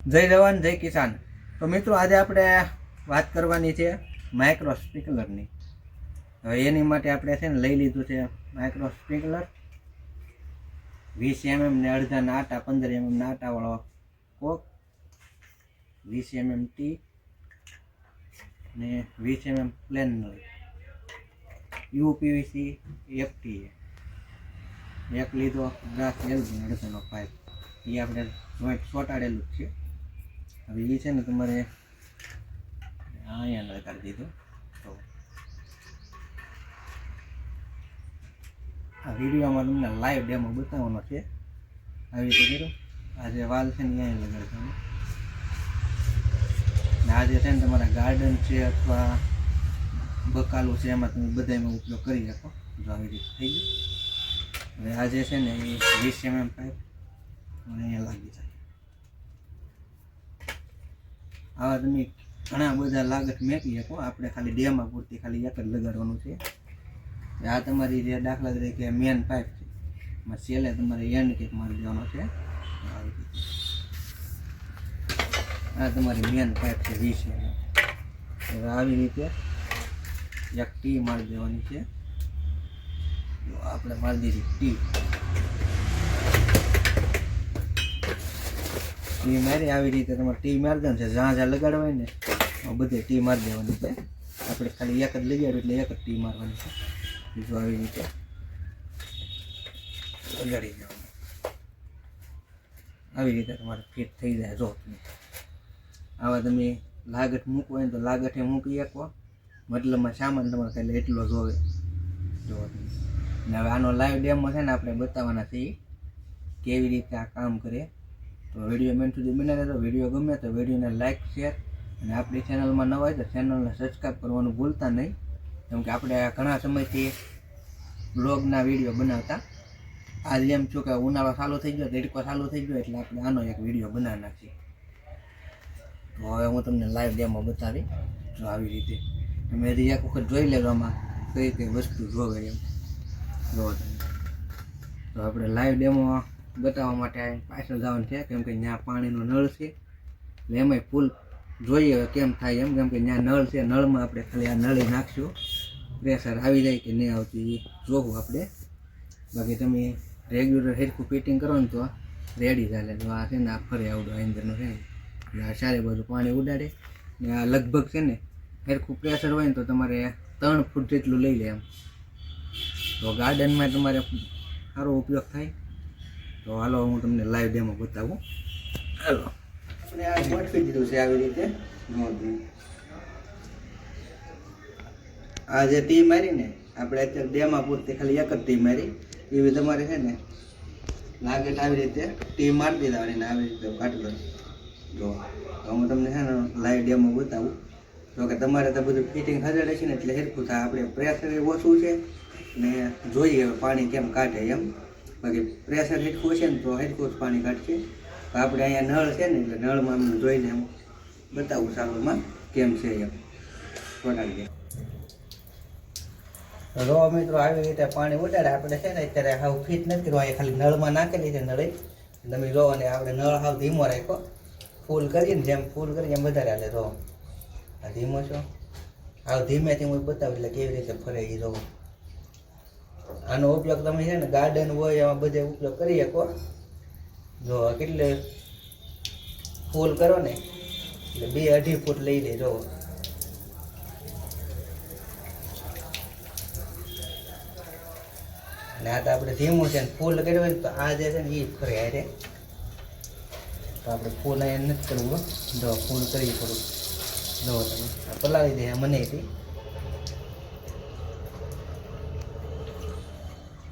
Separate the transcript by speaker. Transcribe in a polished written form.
Speaker 1: જય જવાન જય કિસાન. તો મિત્રો આજે આપણે વાત કરવાની છે માઇક્રો સ્પ્રિંકલરની. હવે એની માટે આપણે છે ને લઈ લીધું છે માઇક્રો સ્પ્રિંકલર 20 mm ને અડધાના આટા, 15 mm ના આટાવાળો કોક, 20 mm ટી ને 20 mm પ્લેન નળ, UPVC FTA એક લીધો, ગ્રાસ એલબી અડધાનો પાઇપ, એ આપણે જોઈન્ટ ચોંટાડેલું જ છે. હવે એ છે ને તમારે અહીંયા લગાડી દીધો. તો આ વિડીયોમાં તમને લાઈવ ડેમો બતાવવાનો છે. આવી રીતે કર્યું. આજે વાલ છે ને અહીંયા લગાડવાનો. ને આજે છે ને તમારા ગાર્ડન છે અથવા બકાલું છે એમાં તમે બધામાં ઉપયોગ કરી શકો. જો આવી રીતે થઈ ગયું. હવે આજે છે ને એ 20 mm પાઇપ અહીંયા લાગી જાય. આવા તમે ઘણા બધા લાગત મેકી શકો. આપણે ખાલી ડેમાં પૂરતી ખાલી એક જ લગાડવાનું છે. આ તમારી જે દાખલા તરીકે મેન પાઇપ છે એમાં છેલ્લે તમારે એન્ડ કેપ મારી દેવાનો છે. આ તમારી મેન પાઇપ છે 20 mm. હવે આવી રીતે એક ટી મારી દેવાની છે. આપણે મારી દીધી ટી મારી. આવી રીતે તમારે ટી મારી દેવાનું છે. જ્યાં જ્યાં લગાડવાય ને બધે ટી મારી દેવાની છે. આપણે ખાલી એક જ લગાડ્યું એટલે એક જ ટી મારવાની છે. બીજું આવી રીતે લગાડી દેવાનું. આવી રીતે તમારે ફિટ થઈ જાય. જો તમે આવા તમે લાગટ મૂકવો હોય તો લાગઠે મૂકી શકો. મતલબમાં સામાન તમારે ખાલી એટલો જોવે. જો તમે ને હવે આનો લાઈવ ડેમો છે ને આપણે બતાવવાના છીએ કેવી રીતે આ કામ કરે. તો વિડીયો મેન સુધી બનાવી દો. વિડીયો ગમે તો વિડીયોને લાઇક, શેર અને આપણી ચેનલમાં નવા હોય તો ચેનલને સબસ્ક્રાઈબ કરવાનું ભૂલતા નહીં. કેમ કે આપણે ઘણા સમયથી બ્લોગના વિડીયો બનાવતા. આજે એમ છું કે ઉનાળો ચાલુ થઈ ગયો, તડકો ચાલુ થઈ ગયો એટલે આપણે આનો એક વિડીયો બનાવી નાખીએ. તો હવે હું તમને લાઈવ ડેમો બતાવી. જો આવી રીતે તમે હજી એક વખત જોઈ લેજો આમાં કઈ કઈ વસ્તુ જોવે એમ. જો તો આપણે લાઈવ ડેમો બતાવવા માટે પાછળ જવાનું છે. કેમ કે ત્યાં પાણીનો નળ છે એટલે એમાંય ફૂલ જોઈએ કેમ થાય એમ. કેમ કે ત્યાં નળ છે, નળમાં આપણે ખાલી આ નળી નાખશું, પ્રેશર આવી જાય કે નહીં આવતું એ જોવું આપણે. બાકી તમે રેગ્યુલર હેરખું ફિટિંગ કરો ને તો રેડી ચાલે. તો આ છે ને આ ફરે આવડો અંદરનો છે ને એટલે આ ચારે બાજુ પાણી ઉડાડે. ને આ લગભગ છે ને હેરખું પ્રેશર હોય ને તો તમારે 3 ફૂટ જેટલું લઈ લે એમ. તો ગાર્ડનમાં તમારે સારો ઉપયોગ થાય. તો હાલો હું તમને લાઈવ ડેમો બતાવું. હાલો આપણે આ ગોઠવી દીધું છે આવી રીતે. આ જે ટી મારી ને આપણે અત્યારે ડેમા પૂરતી ખાલી એક જ ટી મારી. એવી તમારે છે ને લાગેટ આવી રીતે ટી મારી દેવાની ને આવી રીતે કાઢી દો. જો તો હું તમને છે ને લાઈવ ડેમો બતાવું. જો કે તમારે તો બધું ફિટિંગ હજાડે છે ને એટલે હેરખું થાય. આપણે પ્રેશર ઓછું છે ને જોઈએ પાણી કેમ કાઢે એમ. બાકી પ્રેશર હેરખું છે ને તો હેરખું જ પાણી કાઢશે. તો આપણે અહીંયા નળ છે ને એટલે નળમાં અમને જોઈને એમ બતાવું ચાલુમાં કેમ છે એમ ચોટાડી દે. રો મિત્રો આવી રીતે પાણી ઉડાડે. આપણે છે ને અત્યારે હાવ ફિટ નથી કર્યું. અહીંયા ખાલી નળમાં નાખેલી છે નળી. તમે જો અને આપણે નળ હાવ ધીમો રાખ્યો. ફૂલ કરીને જેમ ફૂલ કરી એમ વધારે હાલે. જો આ ધીમો છો હાવ ધીમેથી હું બતાવું એટલે કેવી રીતે ફરે એ જો. આનો ઉપયોગ તમે છે ને ગાર્ડન હોય એમાં બધે ઉપયોગ કરી શકો. જો કેટલે ફૂલ કરો ને એટલે 2-2.5 ફૂટ લઈ લે. જો અને આ તો આપણે ધીમું છે ને ફૂલ કર્યું હોય ને તો આ જે છે ને એ ફરે હારે. તો આપણે ફૂલ અહીંયા નથી કરવું. જો ફૂલ કરીએ થોડુંક. જો તમે પલાળી દે મને હતી